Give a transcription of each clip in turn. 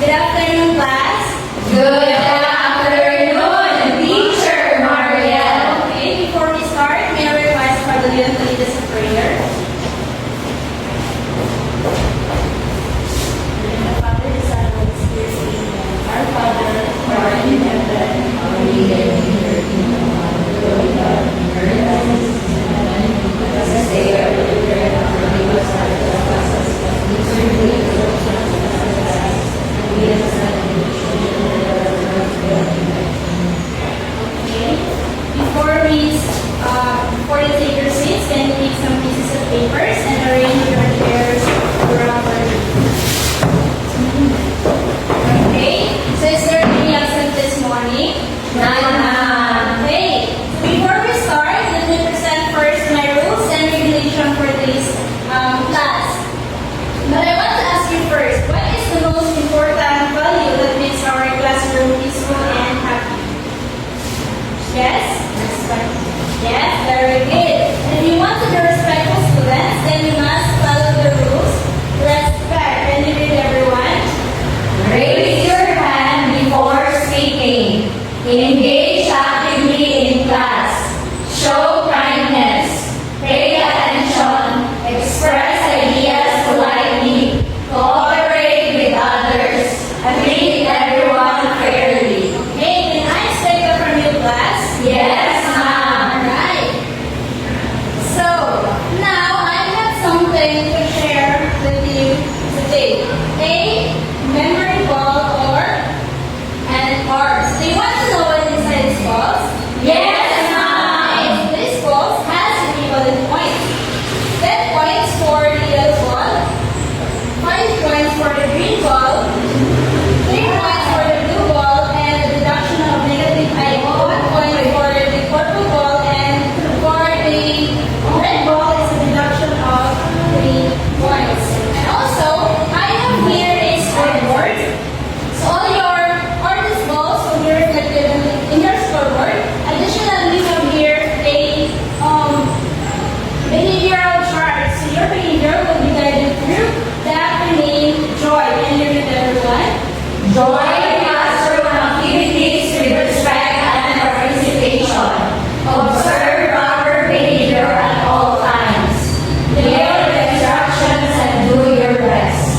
Good afternoon, class. Good afternoon, Teacher Mariel. Okay, before we start, may I request for the leader to lead us in prayer? In the Father, the Son, and the Spirit, amen. Our Father, who art in heaven, hallowed be thy name. Your kingdom come, your will be done, on earth as it is in heaven. Give us this day our daily bread, and forgive us our trespasses, as we forgive those who trespass against us. And lead us not into temptation, but deliver us from evil. Okay. Before you take your seats, can you take some pieces of papers and arrange your chairs properly? Okay. So is there any absent this morning? None. Okay. So before we start, let me present first my rules and regulation for this class. But I want to ask you first, what is the most important value that makes our classroom peaceful and happy? Yes? Respect. Yes, very good. If you want to be respectful students, then you must follow the rules. Respect. Can you read everyone? Raise your hand before speaking. Engage actively in class. Show kindness. Pay attention. Express ideas politely. Cooperate with others. And treat everyone fairly. Okay, can I expect that from you, class? Yes, ma'am. Alright. So, now I have something to share with you today. A memory ball and R. So, do you want to know what is inside these balls? Yes, ma'am. This ball has equivalent points. 10 points for the yellow ball, 5 points for the green ball, 3 points for the blue ball, and the deduction of negative 1 point for the purple ball, and for the red ball is a deduction of 3 points. And also, I have here a scoreboard. So all these balls will be reflected in your scoreboard. Additionally, we have here a behavioral chart. So your behavior will be guided through the acronym JOY. Can you read everyone? Join classroom activities with respect and participation. Observe proper behavior at all times. Hear the instructions and do your best.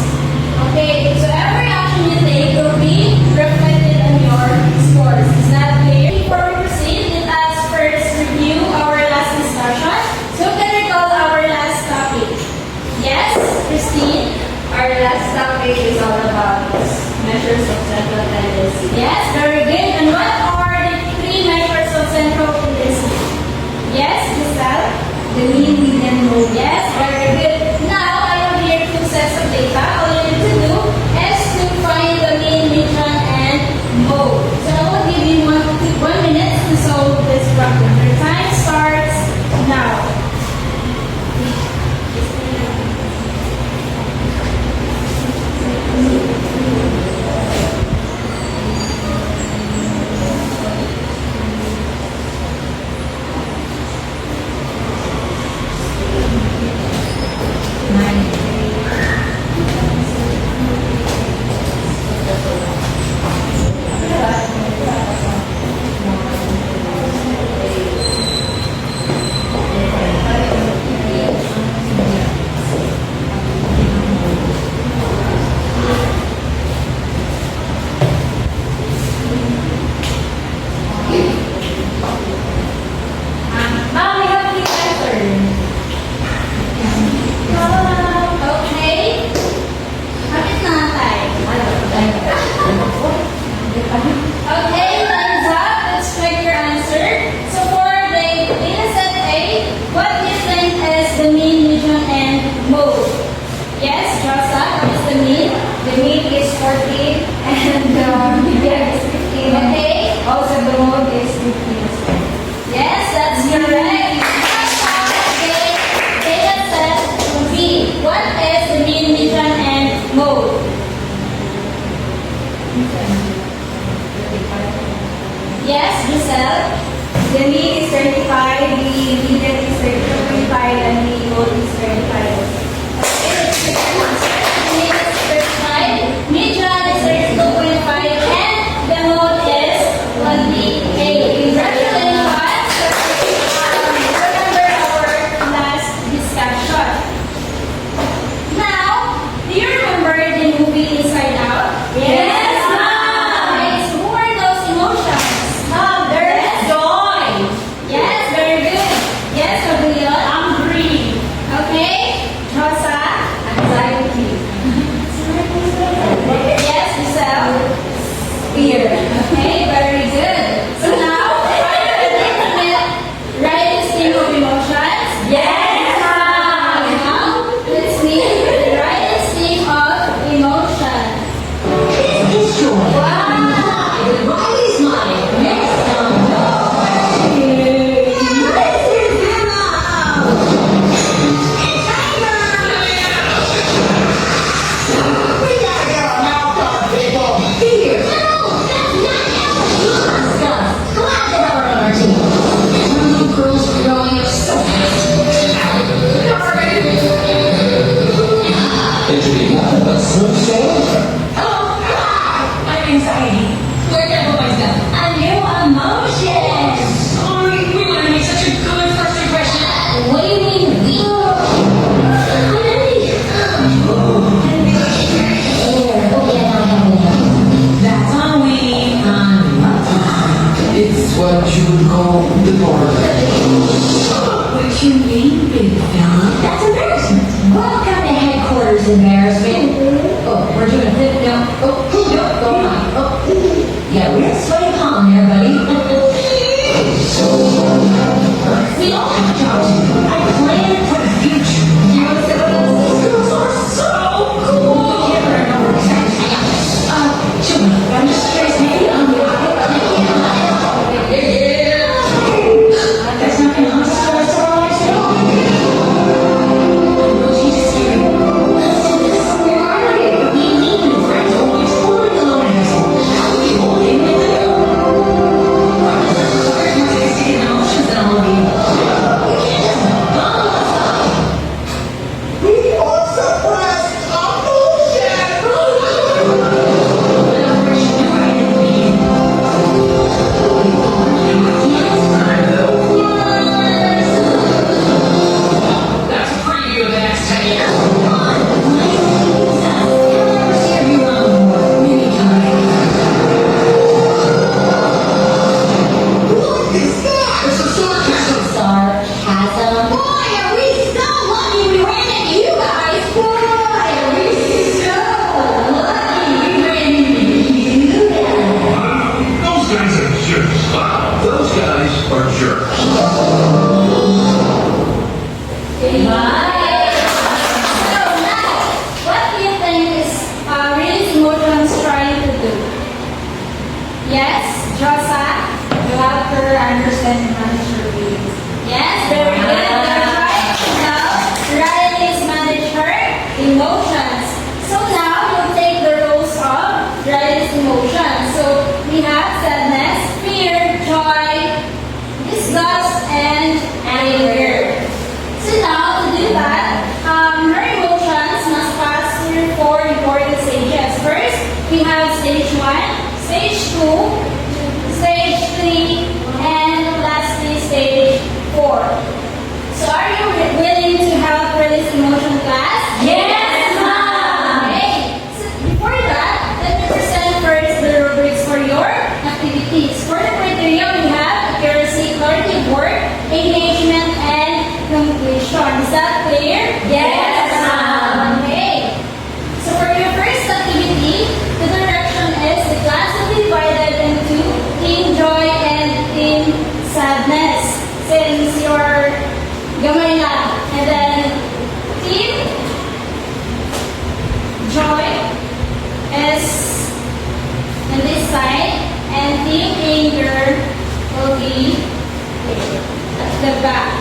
Okay, so every action you take will be reflected on your scores. Is that clear? Before we proceed, let us first review our last discussion. So can we recall our last topic? Yes, Christine? Our last topic is all about measures of central tendency. Yes, very good. And what are the 3 measures of central tendency? Yes, Giselle? The mean, median, mode. Yes, very good. Now, I have here 2 sets of data. All you need to do is to find the mean, median, and mode. So I will give you 1 minute to solve this problem. Your time starts now. Ma'am, we have 3 answers. Okay. Kapit na nga tayo. Okay, time's up. Let's check your answer. So for the data set A, what do you think is the mean, median, and mode? Yes, Josa, what is the mean? The mean is 14 and the median is 15. Okay. Also, the mode is 15. Yes, that's correct. Okay, data set B. What is the mean, median, and mode? Yes, Giselle? The mean is 35, the median is 32.5, and the mode is 35. Okay, let's check your answer. The mean is 35, median is 32. the movie Inside Out? Yes, Mom. Okay, so who are those emotions? Mom, there's joy. Yes, very good. Yes, Gabriel. Hungry. Okay, Rosa. Anxiety. Yes, Giselle. Fear. Okay, very good. So now, write the stream of emotions. Yes, Mom. Now, let's see. Write the stream of emotion. This is joy. Wow. Riley's mine. Next time. Anxiety. Where did I put myself? A new emotion. Sorry, we want to make such a good first impression. What do you mean we? That's on we. It's what you would call the border. What you mean, big fella? That's embarrassment. Welcome to headquarters, embarrassment. Oh, we're doing a flip now. Oh, no, go on. Oh, yeah, we're sweaty palm there, buddy. We all have jobs. I plan for the future. These girls are so cool. Children, I'm just curious, maybe on the that's not gonna hospitalize at all. Jesus, Harry. Where are you? We need new friends. Always totally alone in this one. How do we hold him in the middle? There's more sophisticated emotions than all of you. You can't just bubble us up. We are suppressed emotion! An operation never ended the beginning. That's a preview of the next 10 years. What is that? It's a sarcasm. Sarcasm. Boy, are we so lucky we ran into you guys. Boy, are we so lucky we ran into you guys. Those guys are jerks. Wow, those guys are jerks. Goodbye. So now, what do you think is release emotions trying to do? Yes, Rosa? You have to understand and manage your feelings. Yes, very good. That's right. Now, Ryan is manage her emotions. So now, we'll take the roles of Ryan's emotions. So, we have sadness, fear, joy, disgust, and anger. So now, to do that, her emotions must pass through 4 important stages. First, we have stage 1, stage 2, stage 3, and lastly, stage 4. So are you willing to help release emotion class? Yes, Mom. Okay. So before that, let me present first the rubrics for your activities. For the criteria, we have accuracy, clarity of work, engagement, and completion. Is that clear? Yes, Mom. Okay. So for your first activity, the direction is the class will be divided into team joy and team sadness. Since you're gamay lang. And then team joy is on this side, and team anger will be at the back.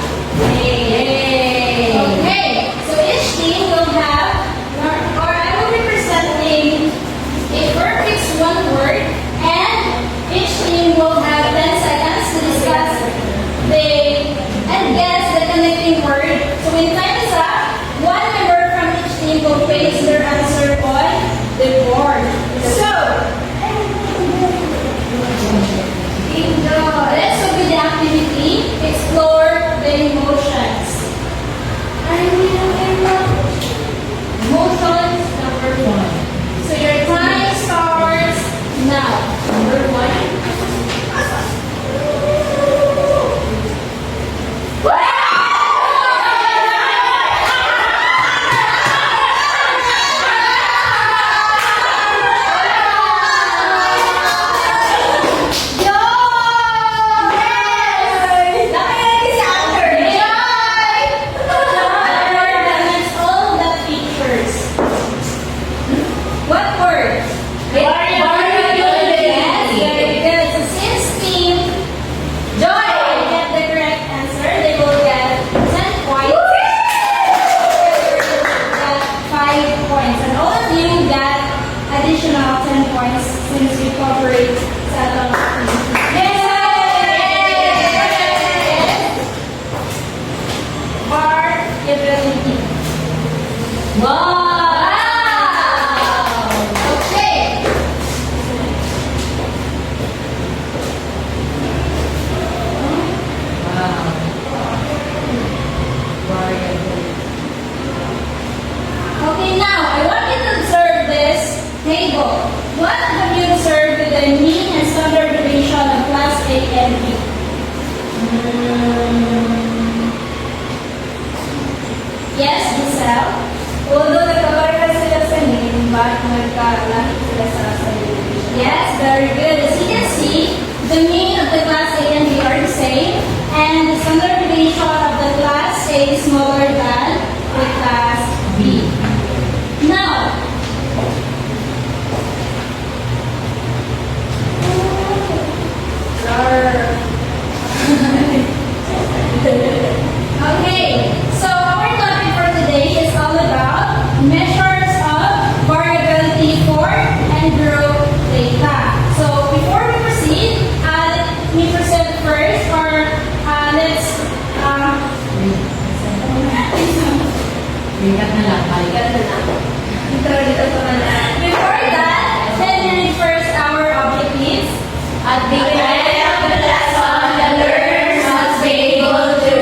Yay. Okay, so each team will have, or I will be presenting a perfect one word, and each team will have 10 seconds to discuss and guess the connecting word. So when time is up, one member from each team will place their answer on the board. So, let's go with the activity. Explore the emotions. Emotions number 1. since we covered satellite. Yes! Variability. Wow! Okay. Okay, now I want you to observe this table. What have you observed with the mean and standard deviation of class A and B? Yes, Giselle? Although nagkapareha sila sa name, bakit nagkalahi sila sa subdivision? Yes, very good. As you can see, the mean of the class A and B are the same, and the standard deviation of the class A is smaller than the class B. Now, okay, so our topic for today is all about measures of variability for and group data. So before we proceed, let me present first, or let's Bigat na lang, balikat na lang. Dito pa na. before that, let me read first our objectives. At the end of the lesson, the learners must be able to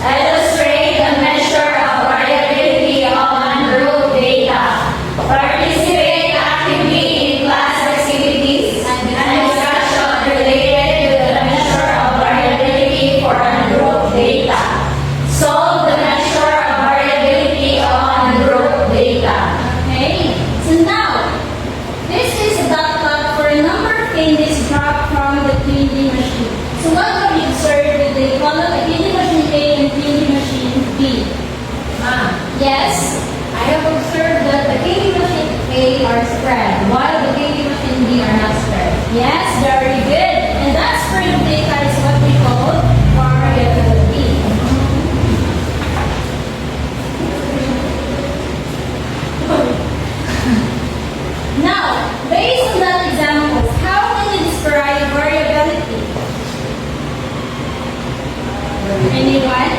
illustrate the measure of variability on group data, participate actively in class activities, and discussion related to the measure of variability for group data. Solve the measure of variability on group data. Okay, so now, this is a dot plot for a number of candies dropped from the candy machine. So what have you observed with the column of candy machine A and candy machine B? Yes? I have observed that the candy machine A are spread, while the candy machine B are not spread. Yes, very good. And that spread of data is what we call variability. Now, based on that example, how can you describe variability? Anyone?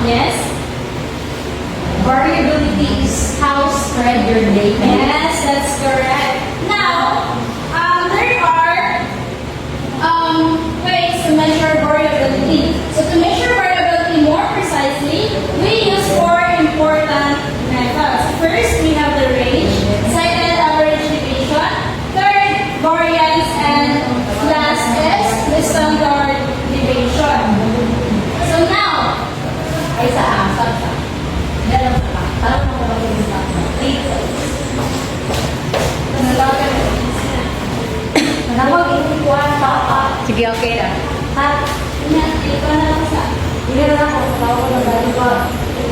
Yes? Variability is how spread your data. Yes, that's correct. Now, there are ways to measure variability. So to measure variability more precisely, we use four important methods. First, we have the range, second, average deviation, third, variance, and last is the standard deviation. So now, Ay sa asap sa. Dalaw sa ka. Parang mo ba yung sa Manawag yung kuwan pa. Sige, okay na. at ito na lang sa Hindi na ako. Tawag ko na dahil pa.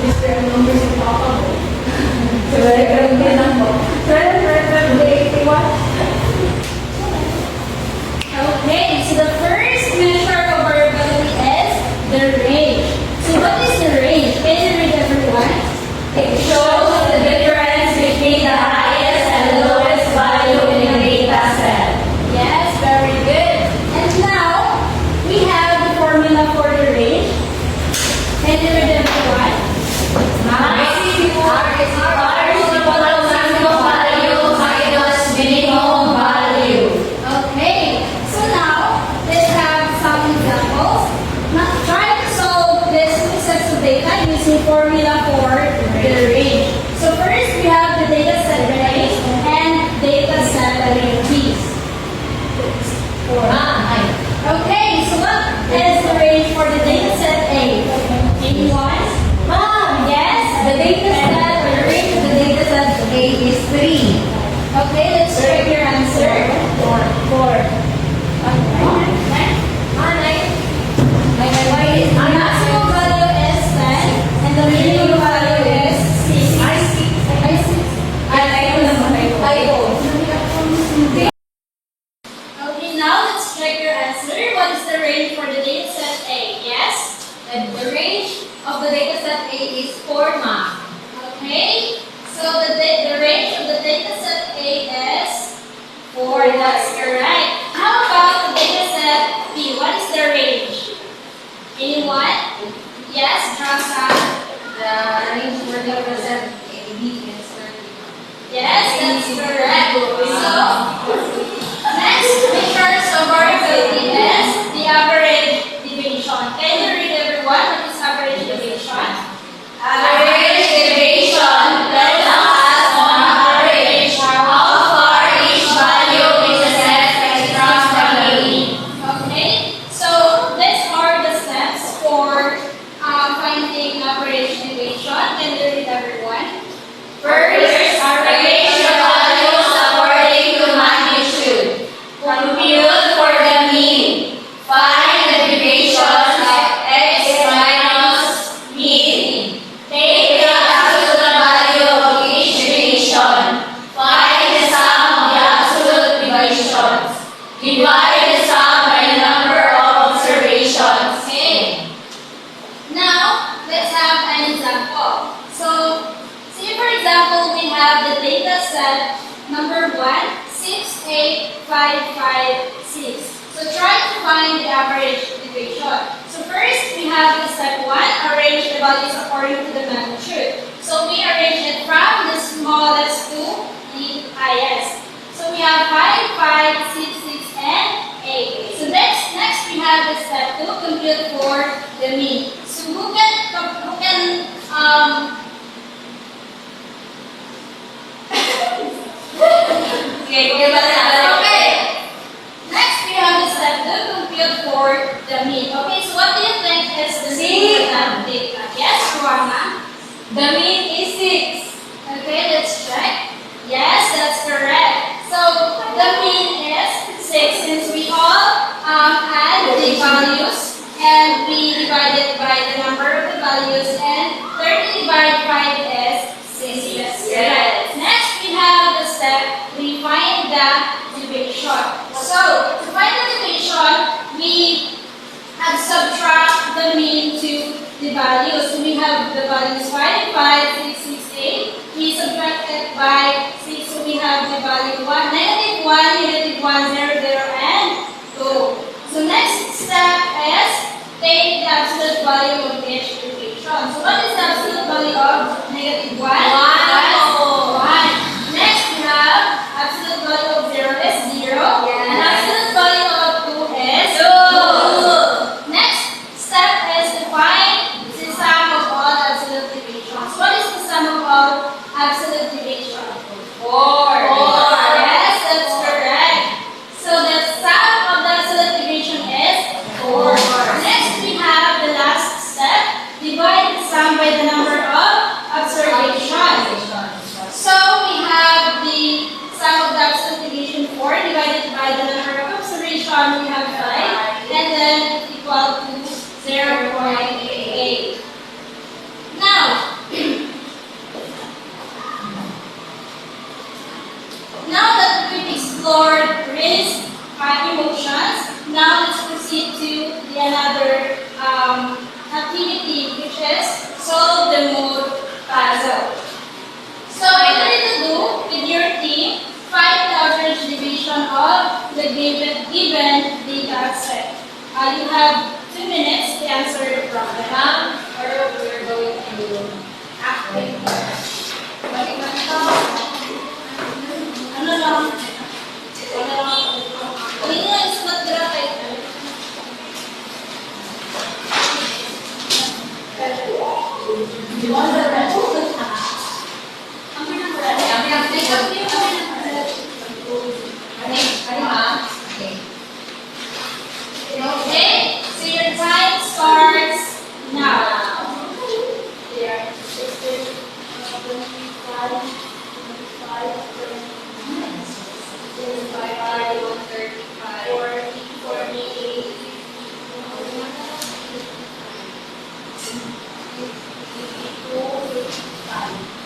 Mr. Numbers yung papa ko. So, very good lang po. Okay, so the first measure of variability is the range. So what is the range? Can you read everyone? It shows the difference between the highest and lowest value in a data set. Yes, very good. And now, we have the formula for the range. Can you read everyone? Okay, so now, let's have some examples. Now, try to solve this two sets of data using formula for the range. So first, we have the data set range and data set ranges. Okay, so what is the range for the data set A? Anyone? Yes? The data set, or the range of the data set A is 3. Okay, let's check your answer. 4. The maximum value is 10 and the minimum value is 6. I see. Okay, now let's check your answer. What is the range for the data set A? Yes? The range of the data set A is 4 ma. Okay, so the That's correct. How about the data set B? What is the range? Anyone? Yes, Rosa. The range for the present A, B is 30. Yes, that's correct. So, next measures of variability is the average deviation. Can you read everyone what is average deviation? Average deviation tells us on average how far each value in the set spectrum from the mean. Okay, so these are the steps for finding average deviation. Can you read everyone? First, arrange the values according to magnitude. Compute for the mean. Find the deviation of x minus mean. Take the absolute value of each deviation. Find the sum of the absolute deviations. Divide the sum by the number of observations. Okay. Now, let's have an example. So, say for example, we have the data set number 1, 6, 8, 5, 5, 6. So, try to find the average deviation. So, first, we have the step 1, arrange the values according to the magnitude. So, we arrange it from the smallest to the highest. So, we have 5, 5, 6, 6, and 8. So, next we have the step 2, compute for the mean. So, who can Okay. Next, we have the step 2, compute for the mean. Okay, so what do you think is the mean of data? Yes, Ruana? The mean is 6. Okay, let's check. Yes, that's correct. So, the mean is 6 since we all add the values and we divide it by the number of the values and 30 divided by 5 is 6. Yes. Yes. Next, we have the step, we find the deviation. So, to find the deviation, we have subtract the mean to the values. So, we have the values 5, 5, 6, 6, 8. We subtract it by 6. So, we have the value 1, negative 1, negative 1, 0, 0, and 2. So, next step is take the absolute value of each deviation. So, what is the absolute value of negative 1? 1. Next, we have absolute value of 0 is 0. Yes. And absolute value of 2 is 2. Next step is to find the sum of all absolute deviations. What is the sum of all absolute deviations? 4. Yes, that's correct. So the sum of the absolute deviation is 4. Next, we have the last step. Divide the sum by the number of observations. So we have the sum of the absolute deviation 4 divided by the number of observation. We have 5 and then equal to 0.88. Now, now that we've explored risk and emotions, now let's proceed to the another activity, which is solve the mood puzzle. So what you need to do with your team, find the average deviation of the given data set. You have 2 minutes to answer the problem. Or we're going to acting. Ano lang? Ano lang? Hindi nga isulat nila kahit ano. Okay, so your time starts now. There. 45.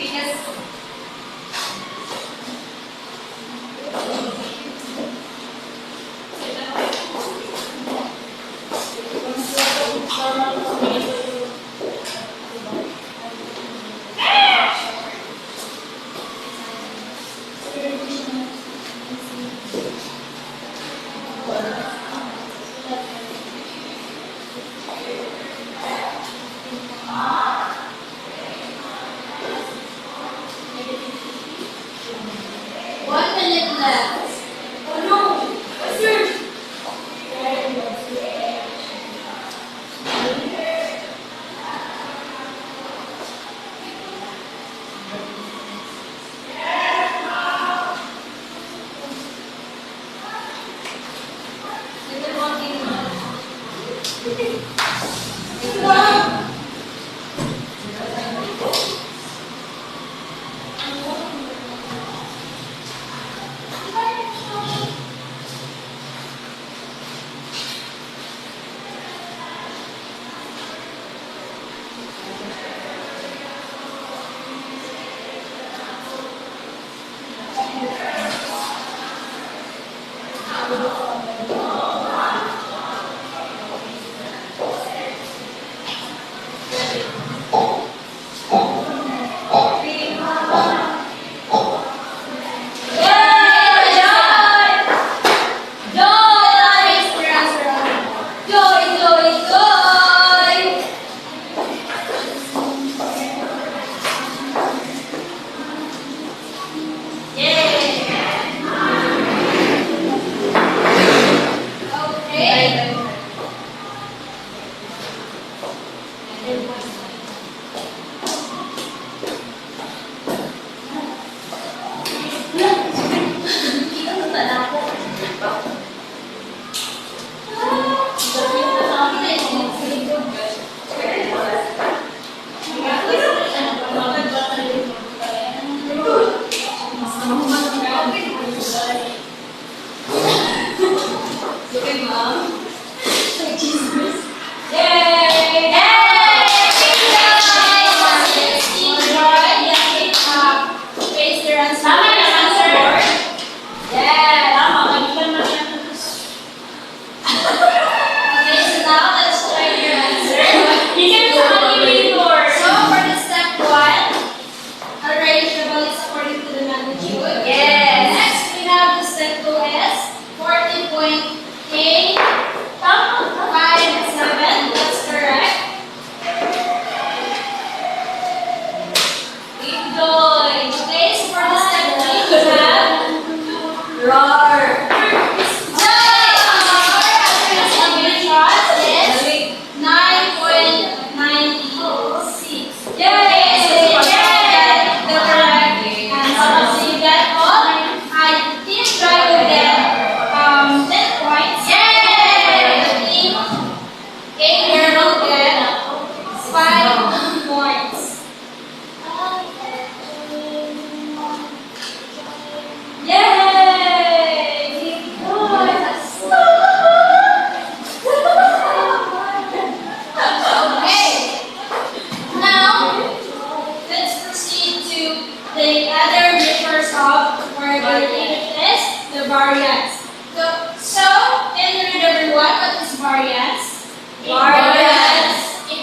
Because one minute left. Oh no! What's yours?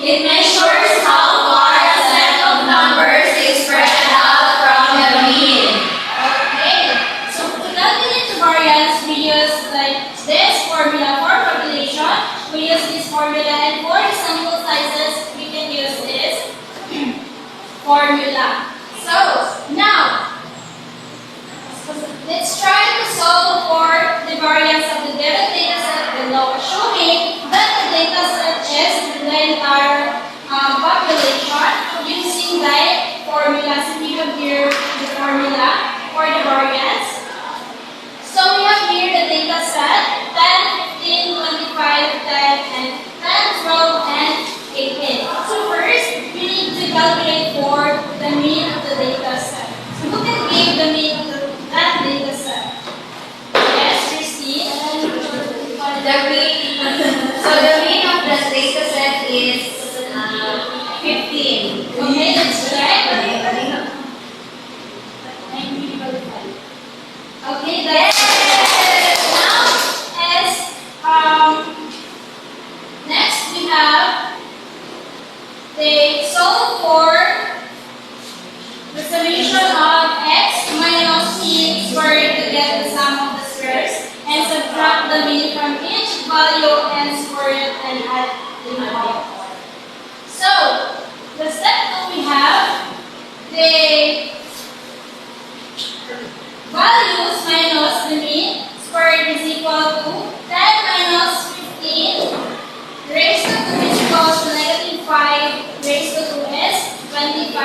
It measures how far a set of numbers is spread out from the mean. Okay, so to calculate the variance, we use like this formula for population. We use this formula, and for the sample sizes, we can use this formula. So now, let's try to solve for the variance of the given data set below, assuming that the data set is the entire population. proceed squaring to get the sum of the squares and subtract the mean from each value and square it and add the value. So, the step 2 we have the values minus the mean squared is equal to 10 minus 15 raised to 2 is equal to negative 5 raised to 2 is 25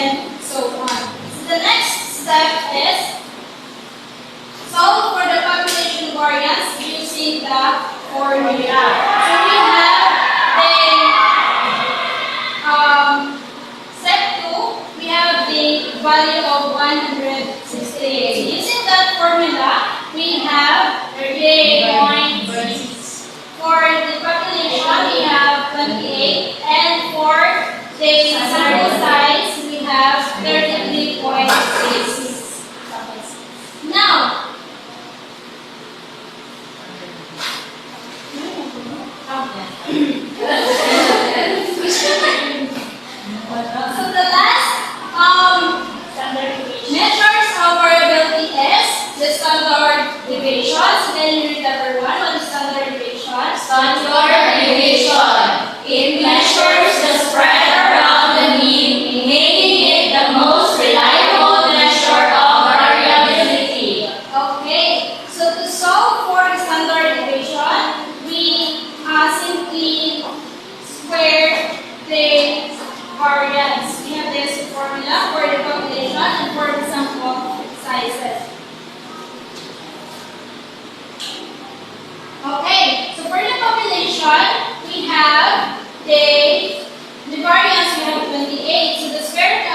and so on. So the next step is solve for the population variance using the formula. So we have the step 2, we have the value of 168. So using that formula, we have 38.6. For the population, we have 28, and for the sample size, we have 33.6. Now, so the last measures of variability is the standard deviation. So then you read number 1, what is standard deviation? Standard deviation. It measures the spread around the mean, making it the most reliable measure of variability. Okay, so to solve for the standard deviation, we simply square the variance. We have this formula for the population and for the sample sizes. Okay, so for the population, we have the variance, we have 28. So the square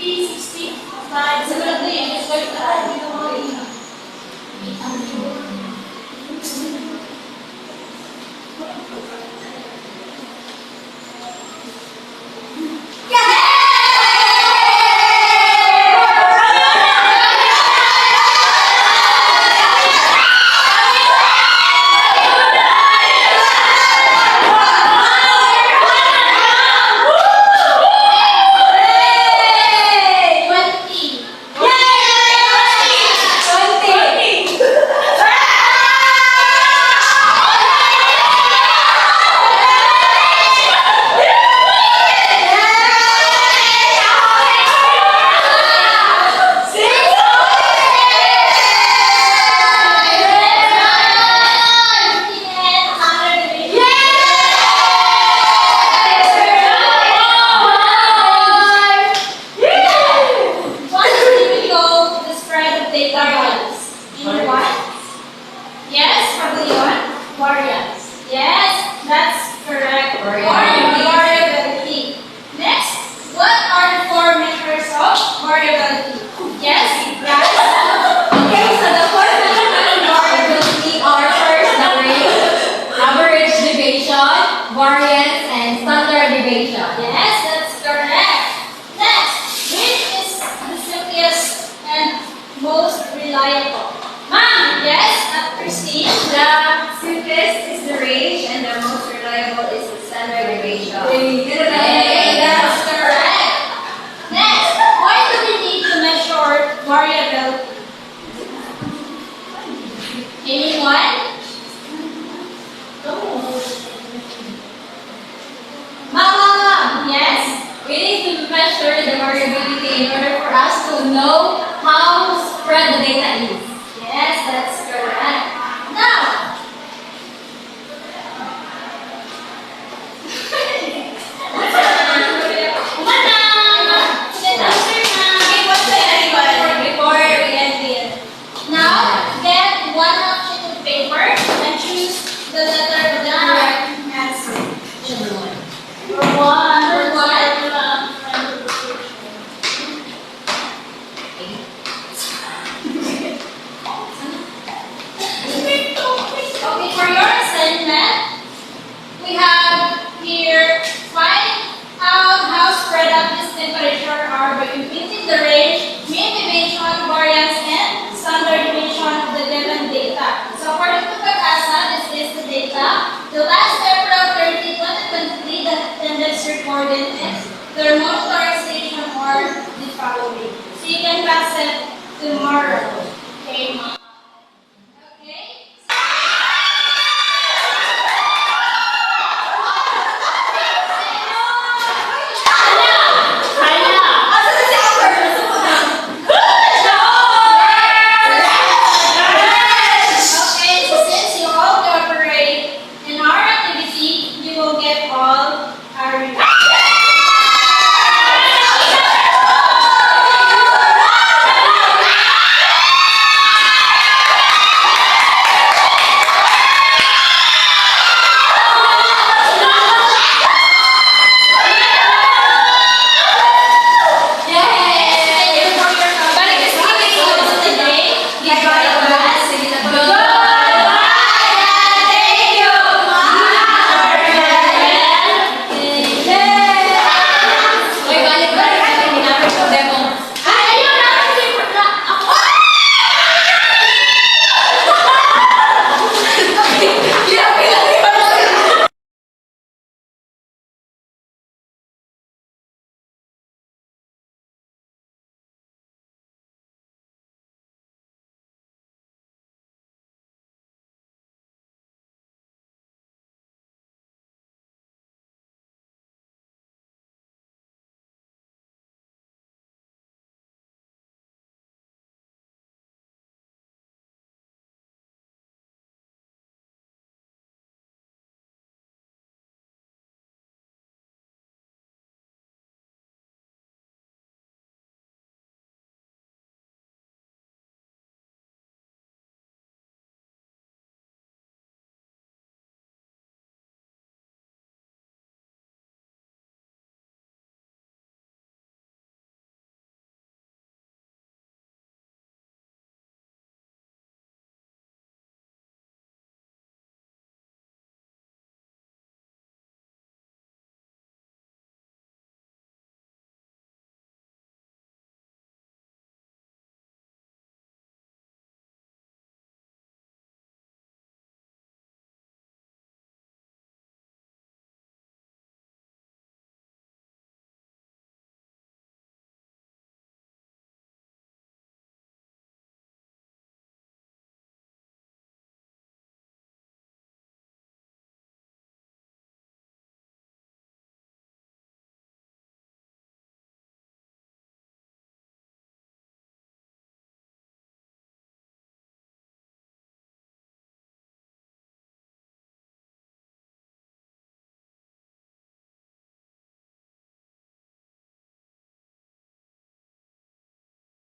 50, 60, 5, 70, just like that. Yes, probably one. Variance. Yes, that's correct. Variability. Next, what are the four measures of variability? Yes, guys. Okay, so the four measures of variability are first the rate, average deviation, variance, and standard deviation. Yes, that's correct. Next, which is the simplest and most reliable? Ma'am, yes, Christine. The simplest is the range and the most reliable is the standard deviation. Okay, that's correct. Next, why do we need to measure variability? Anyone? Mama, yes? We need to measure the variability in order for us to know how spread the data is. Yes, that's correct. Now, before we end it. Now, get one sheet of paper and choose the letter of the correct answer. Number one. Okay, for your assignment, we have here find out how spread out this temperature are by computing the range, mean deviation, variance, and standard deviation of the given data. So according to Pag-asa, this is the data. The last April 30, 2023, the attendance recorded is the remote station or the following. So you can pass it tomorrow. Okay, ma'am.